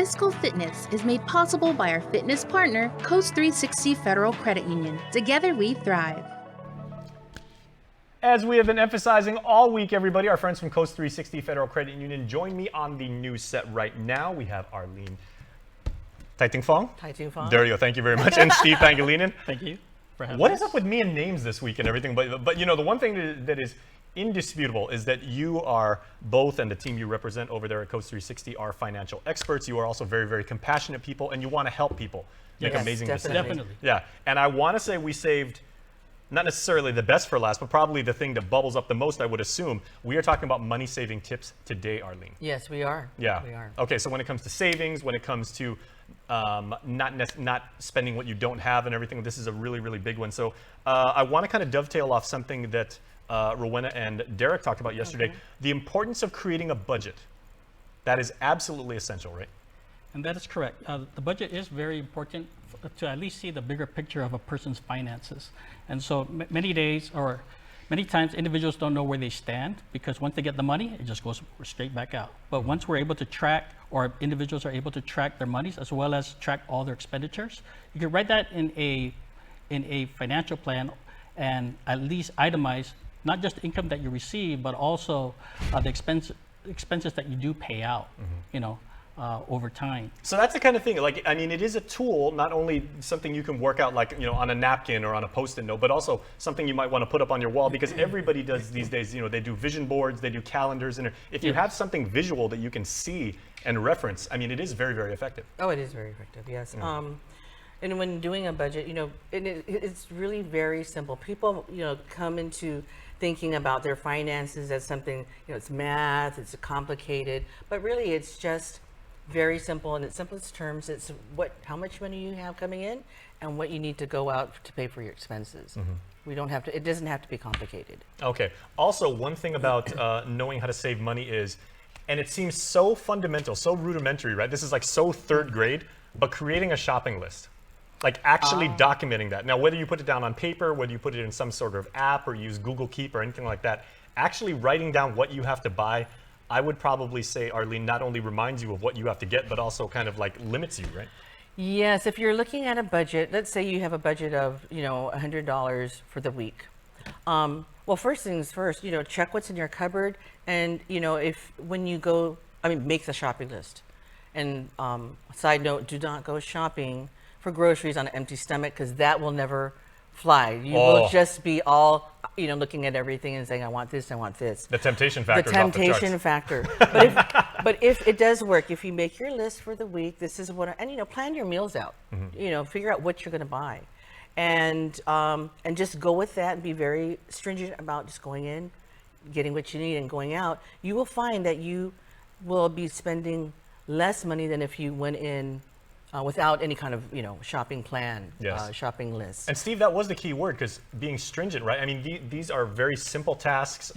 Fiscal Fitness is made possible by our fitness partner, Coast360 Federal Credit Union. Together we thrive. As we have been emphasizing all week, everybody, our friends from Coast360 Federal Credit Union join me on the news set right now. We have Arlene Taiting Fong. There you go. Thank you very much. And Steve Pangilinan. Thank you for having What us. is up with me and names this week and everything? But you know, the one thing that is indisputable is that you are both, and the team you represent over there at Coast360 are financial experts. You are also very, very compassionate people, and you want to help people make amazing decisions. Definitely. Yeah, and I want to say we saved not necessarily the best for last, but probably the thing that bubbles up the most, I would assume. We are talking about money-saving tips today, Arlene. Yes, we are. Yeah. We are. Okay, so when it comes to savings, when it comes to not spending what you don't have and everything, this is a really, really big one. So I want to kind of dovetail off something that Rowena and Derek talked about yesterday, the importance of creating a budget. That is absolutely essential, right? And that is correct. The budget is very important to at least see the bigger picture of a person's finances. And so many times individuals don't know where they stand because once they get the money, it just goes straight back out. But once we're able to track, or individuals are able to track their monies as well as track all their expenditures, you can write that in a financial plan and at least itemize not just the income that you receive, but also the expenses that you do pay out, you know, over time. So that's the kind of thing, like, I mean, it is a tool, not only something you can work out like, you know, on a napkin or on a Post-it note, but also something you might want to put up on your wall because everybody does these days, you know, they do vision boards, they do calendars, and if you have something visual that you can see and reference, I mean, it is very, very effective. Oh, it is very effective, yes. And when doing a budget, you know, it's really very simple. People, you know, come into thinking about their finances as something, you know, it's math, it's complicated, but really it's just very simple. In its simplest terms, it's how much money you have coming in and what you need to go out to pay for your expenses. We don't have to, it doesn't have to be complicated. Okay. Also, one thing about knowing how to save money is, and it seems so fundamental, so rudimentary, right? This is like so third grade, but creating a shopping list. Like actually documenting that. Now, whether you put it down on paper, whether you put it in some sort of app or use Google Keep or anything like that, actually writing down what you have to buy, I would probably say, Arlene, not only reminds you of what you have to get, but also kind of like limits you, right? Yes, if you're looking at a budget, let's say you have a budget of, you know, $100 for the week. Well, first things first, you know, check what's in your cupboard, and you know, when you go, make the shopping list. And side note, do not go shopping for groceries on an empty stomach because that will never fly. You will just be all, you know, looking at everything and saying, I want this, I want this. The temptation factor. The temptation factor. But if it does work, if you make your list for the week, this is what, and you know, plan your meals out. You know, figure out what you're going to buy, and just go with that and be very stringent about just going in, getting what you need, and going out. You will find that you will be spending less money than if you went in without any kind of, you know, shopping plan, shopping list. And Steve, that was the key word, because being stringent, right? I mean, these are very simple tasks.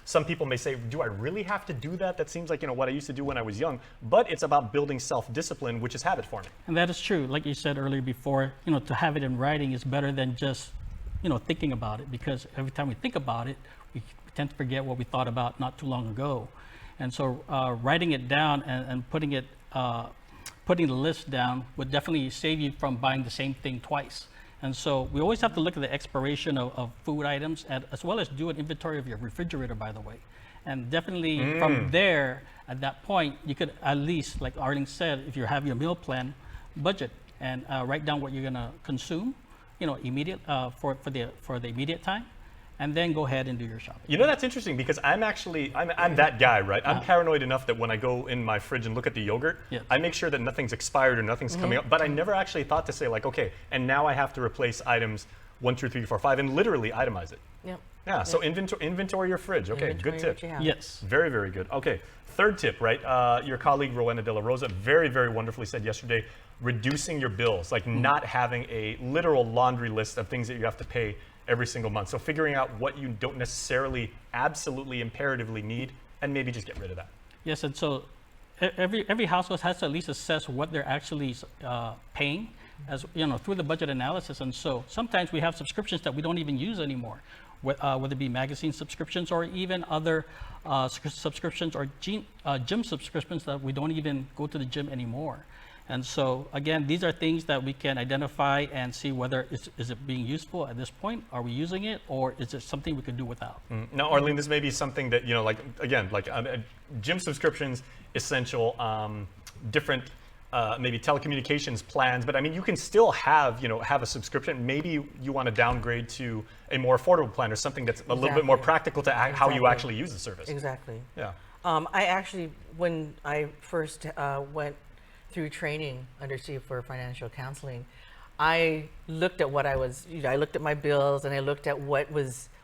Some people may say, do I really have to do that? That seems like, you know, what I used to do when I was young. But it's about building self-discipline, which is habit forming. And that is true. Like you said earlier before, you know, to have it in writing is better than just, you know, thinking about it, because every time we think about it, we tend to forget what we thought about not too long ago. And so writing it down and putting the list down would definitely save you from buying the same thing twice. And so we always have to look at the expiration of food items, as well as do an inventory of your refrigerator, by the way. And definitely from there, at that point, you could at least, like Arlene said, if you have your meal plan, budget and write down what you're gonna consume, you know, for the immediate time, and then go ahead and do your shopping. You know, that's interesting, because I'm that guy, right? I'm paranoid enough that when I go in my fridge and look at the yogurt, I make sure that nothing's expired or nothing's coming up. But I never actually thought to say, like, okay, and now I have to replace items 1, 2, 3, 4, 5, and literally itemize it. Yeah. So inventory your fridge. Okay, good tip. Yes. Very, very good. Okay, third tip, right? Your colleague Rowena De La Rosa very, very wonderfully said yesterday, reducing your bills, like not having a literal laundry list of things that you have to pay every single month. So figuring out what you don't necessarily absolutely imperatively need, and maybe just get rid of that. Yes, and so every household has to at least assess what they're actually paying, as you know, through the budget analysis. And so sometimes we have subscriptions that we don't even use anymore, whether it be magazine subscriptions or even other subscriptions or gym subscriptions that we don't even go to the gym anymore. And so again, these are things that we can identify and see whether is it being useful at this point? Are we using it, or is it something we could do without? Now, Arlene, this may be something that, like, again, like gym subscriptions, essential, different maybe telecommunications plans, but I mean, you can still have, have a subscription. Maybe you want to downgrade to a more affordable plan or something that's a little bit more practical to how you actually use the service. Exactly. Yeah. I actually, when I first went through training under Steve for financial counseling, I looked at what I was, I looked at my bills and I looked at what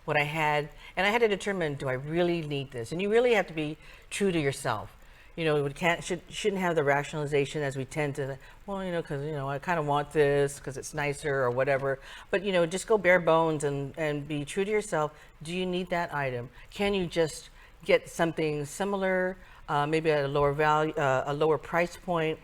I had, and I had to determine, do I really need this? And you really have to be true to yourself. We shouldn't have the rationalization as we tend to, well, because, I kind of want this because it's nicer or whatever. But, just go bare bones and be true to yourself. Do you need that item? Can you just get something similar, maybe at a lower value, a lower price point,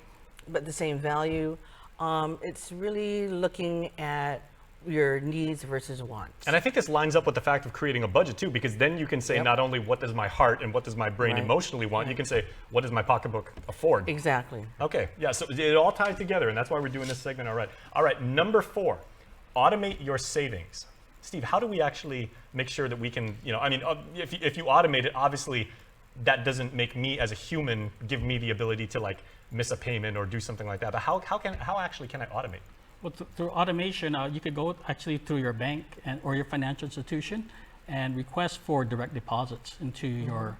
but the same value? It's really looking at your needs versus wants. And I think this lines up with the fact of creating a budget too, because then you can say not only what does my heart and what does my brain emotionally want, you can say what does my pocketbook afford. Exactly. Okay, yeah, so it all ties together, and that's why we're doing this segment. All right, number 4, automate your savings. Steve, how do we actually make sure that we can, if you automate it, obviously that doesn't make me as a human, give me the ability to like miss a payment or do something like that. But how actually can I automate? Well, through automation, you could go actually through your bank or your financial institution and request for direct deposits into your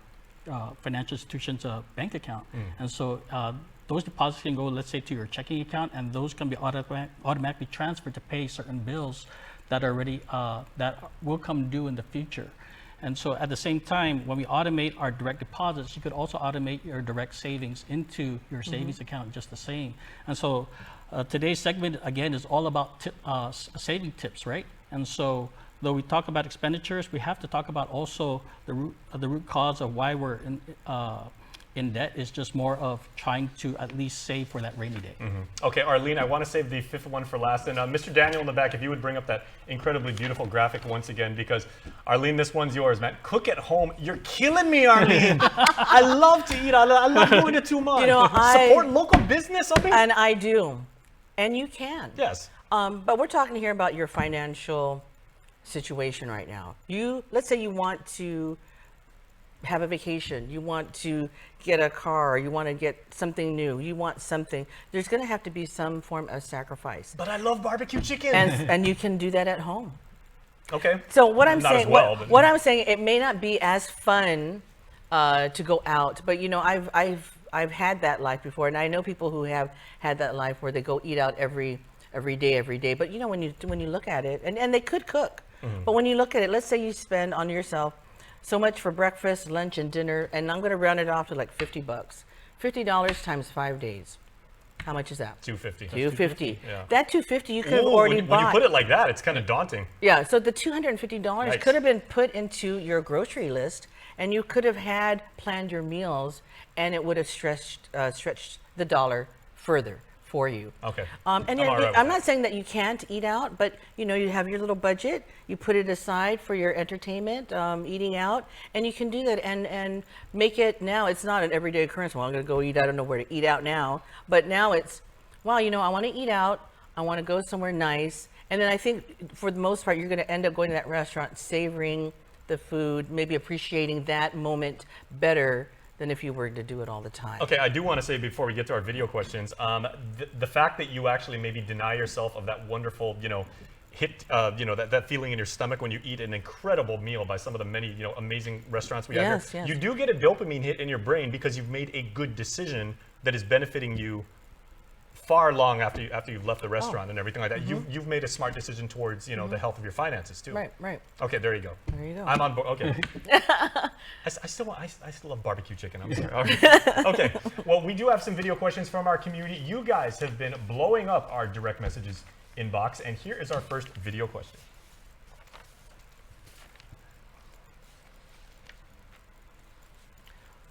financial institution's bank account. And so those deposits can go, let's say, to your checking account, and those can be automatically transferred to pay certain bills that are already that will come due in the future. And so at the same time, when we automate our direct deposits, you could also automate your direct savings into your savings account just the same. And so today's segment, again, is all about saving tips, right? And so though we talk about expenditures, we have to talk about also the root cause of why we're in debt is just more of trying to at least save for that rainy day. Okay, Arlene, I want to save the 5th one for last. And Mr. Daniel in the back, if you would bring up that incredibly beautiful graphic once again, because Arlene, this one's yours, man. Cook at home. You're killing me, Arlene. I love to eat. I love going to Tuman. Support local business. And I do. And you can. Yes. But we're talking here about your financial situation right now. Let's say you want to have a vacation, you want to get a car, you want to get something new, you want something. There's going to have to be some form of sacrifice. But I love barbecue chicken. And you can do that at home. Okay. So what I'm Not saying, as well, what I'm saying, it may not be as fun to go out, but I've had that life before, and I know people who have had that life where they go eat out every day. But when you look at it, and they could cook, but when you look at it, let's say you spend on yourself so much for breakfast, lunch, and dinner, and I'm going to round it off to like $50. $50 times 5 days. How much is that? $250. $250. Yeah. That $250 you could have already bought. When you put it like that, it's kind of daunting. Yeah. So the $250 could have been put into your grocery list, and you could have planned your meals, and it would have stretched the dollar further for you. Okay. And I'm not saying that you can't eat out, but you have your little budget, you put it aside for your entertainment, eating out, and you can do that and make it now. It's not an everyday occurrence. Well, I'm going to go eat out. I don't know where to eat out now. But now it's, wow, I want to eat out. I want to go somewhere nice. And then I think for the most part, you're going to end up going to that restaurant, savoring the food, maybe appreciating that moment better than if you were to do it all the time. Okay, I do want to say before we get to our video questions, the fact that you actually maybe deny yourself of that wonderful, hit, that feeling in your stomach when you eat an incredible meal by some of the many, amazing restaurants we have here. Yes. You do get a dopamine hit in your brain because you've made a good decision that is benefiting you far long after you've left the restaurant and everything like that. You've made a smart decision towards the health of your finances too. Right. Okay, there you go. There you go. I'm on board. Okay. I still love barbecue chicken. I'm sorry. All right. Okay. Well, we do have some video questions from our community. You guys have been blowing up our direct messages inbox, and here is our first video question.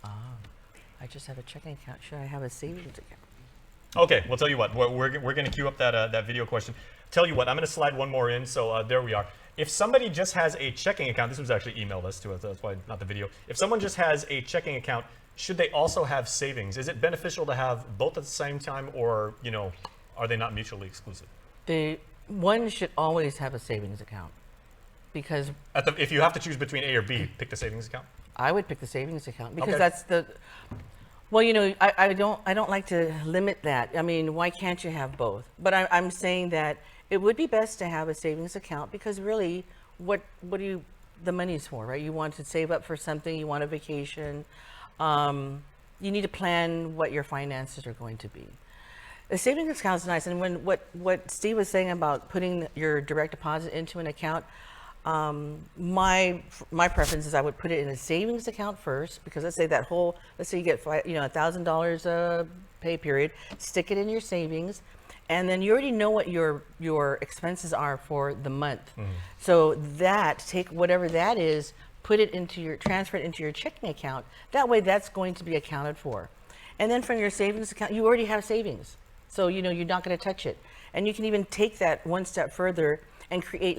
I just have a checking account. Should I have a savings account? Okay, well, tell you what, we're going to queue up that video question. Tell you what, I'm going to slide one more in, so there we are. If somebody just has a checking account, this was actually emailed us to us, that's why not the video. If someone just has a checking account, should they also have savings? Is it beneficial to have both at the same time, or are they not mutually exclusive? One should always have a savings account, because If you have to choose between A or B, pick the savings account. I would pick the savings account, because Okay. that's the. Well, I don't like to limit that. I mean, why can't you have both? But I'm saying that it would be best to have a savings account, because really, what do the money's for, right? You want to save up for something. You want a vacation. You need to plan what your finances are going to be. The savings account is nice, and what Steve was saying about putting your direct deposit into an account, my preference is I would put it in a savings account first, because let's say you get $1,000 a pay period, stick it in your savings, and then you already know what your expenses are for the month. So take whatever that is, transfer it into your checking account. That way, that's going to be accounted for. And then from your savings account, you already have savings. So, you're not going to touch it. And you can even take that one step further and create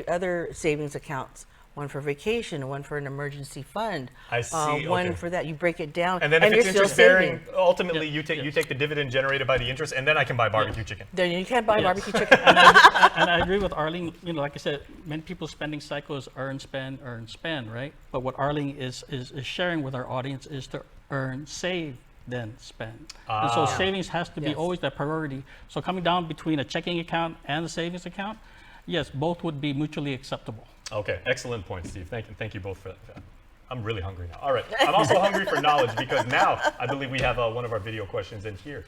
other savings accounts. One for vacation, one for an emergency fund. I see. One for that. You break it down. And then if you're it's still interest bearing, saving. ultimately you take the dividend generated by the interest, and then I can buy barbecue chicken. Then you can't buy barbecue chicken. And I agree with Arlene. Like I said, many people's spending cycle is earn, spend, right? But what Arlene is sharing with our audience is to earn, save, then spend. And so savings has to be always that priority. So coming down between a checking account and a savings account, yes, both would be mutually acceptable. Okay, excellent point, Steve. Thank you both for that. I'm really hungry now. All right, I'm also hungry for knowledge, because now I believe we have one of our video questions in here.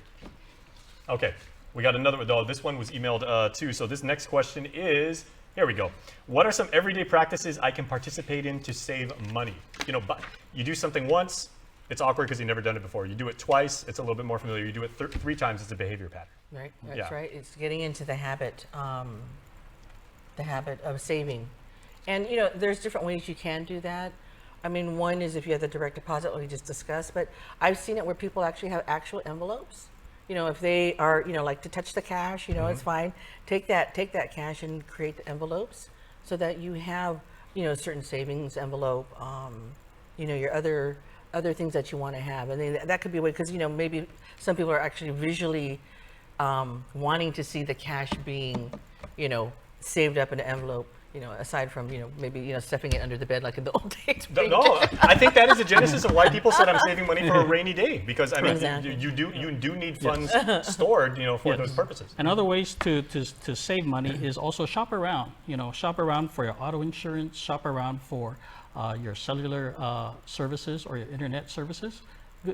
Okay, we got another one, though. This one was emailed too. So this next question is, here we go. What are some everyday practices I can participate in to save money? But you do something once, it's awkward because you've never done it before. You do it twice, it's a little bit more familiar. You do it 3 times, it's a behavior pattern. Right, that's right. It's getting into the habit of saving. And, there's different ways you can do that. I mean, one is if you have the direct deposit, like we just discussed, but I've seen it where people actually have actual envelopes. If they are, like to touch the cash, it's fine. Take that cash and create the envelopes so that you have, a certain savings envelope, your other things that you want to have. And then that could be a way, because, maybe some people are actually visually wanting to see the cash being, saved up in an envelope. Aside from, maybe, stuffing it under the bed like in the old days. No, I think that is the genesis of why people said I'm saving money for a rainy day, because I mean, Exactly. you do need funds stored, for those purposes. And other ways to save money is also shop around. Shop around for your auto insurance, shop around for your cellular services or your internet services.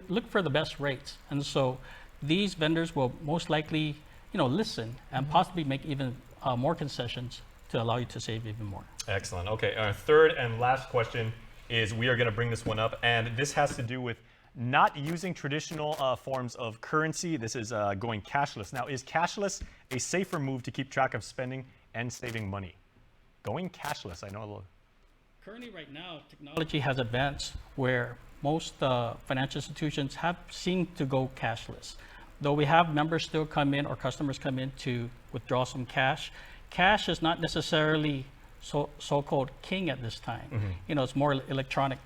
Look for the best rates. And so these vendors will most likely, listen and possibly make even more concessions to allow you to save even more. Excellent. Okay, our third and last question is, we are going to bring this one up, and this has to do with not using traditional forms of currency. This is going cashless. Now, is cashless a safer move to keep track of spending and saving money? Going cashless, I know a little. Currently, right now, technology has advanced where most financial institutions have seemed to go cashless. Though we have members still come in or customers come in to withdraw some cash, cash is not necessarily so-called king at this time. It's more electronic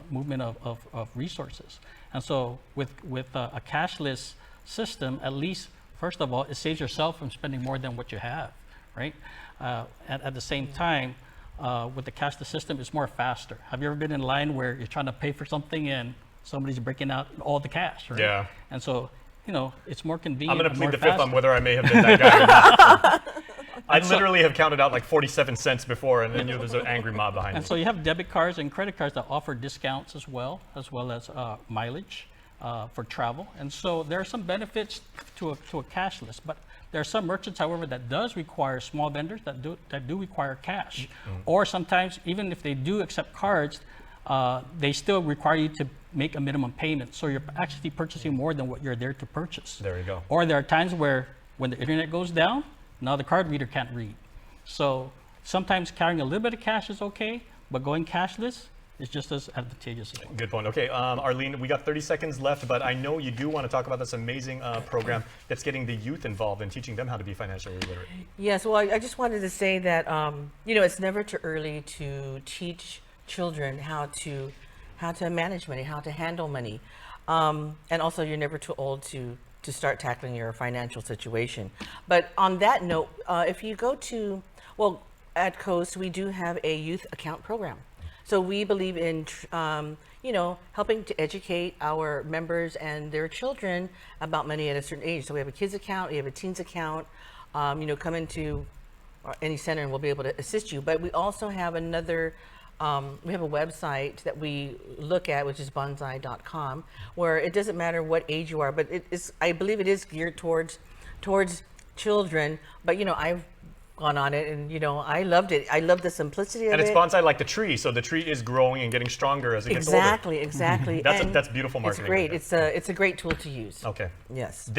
movement of resources. And so with a cashless system, at least, first of all, it saves yourself from spending more than what you have, right? At the same time, with the cashless system, it's more faster. Have you ever been in line where you're trying to pay for something and somebody's breaking out all the cash, right? Yeah. And so, it's more convenient. I'm going to plead the fifth on whether I may have been that guy or not. I literally have counted out like 47 cents before, and then there's an angry mob behind me. And so you have debit cards and credit cards that offer discounts as well as mileage for travel. And so there are some benefits to a cashless, but there are some merchants, however, that does require small vendors that do require cash. Or sometimes, even if they do accept cards, they still require you to make a minimum payment. So you're actually purchasing more than what you're there to purchase. There you go. Or there are times where when the internet goes down, now the card reader can't read. So sometimes carrying a little bit of cash is okay, but going cashless, it's just as advantageous as well. Good point. Okay, Arlene, we got 30 seconds left, but I know you do want to talk about this amazing program that's getting the youth involved and teaching them how to be financially literate. Yes, well, I just wanted to say that, it's never too early to teach children how to manage money, how to handle money. And also, you're never too old to start tackling your financial situation. But on that note, if you go to, at Coast, we do have a youth account program. So we believe in, helping to educate our members and their children about money at a certain age. So we have a kids account, we have a teens account. Come into any center and we'll be able to assist you. But we also have another, we have a website that we look at, which is bonsai.com, where it doesn't matter what age you are, but I believe it is geared towards children. But I've gone on it and I loved it. I love the simplicity of it. And it's bonsai like the tree, so the tree is growing and getting stronger as it gets older. Exactly. That's beautiful marketing. It's great. Right It's a great tool to use. Okay. Yes.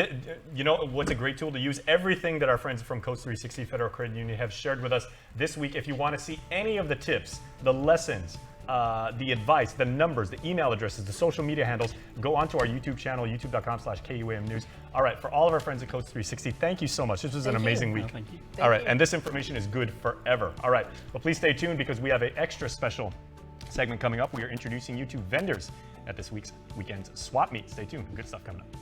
You know what's a great tool to use? Everything that our friends from Coast360 Federal Credit Union have shared with us this week. If you want to see any of the tips, the lessons, the advice, the numbers, the email addresses, the social media handles, go onto our YouTube channel, youtube.com/KUAM News. All right, for all of our friends at Coast360, thank you so much. This was an amazing week. Thank you. All right, and this information is good forever. All right, well, please stay tuned because we have an extra special segment coming up. We are introducing you to vendors at this weekend's swap meet. Stay tuned. Good stuff coming up.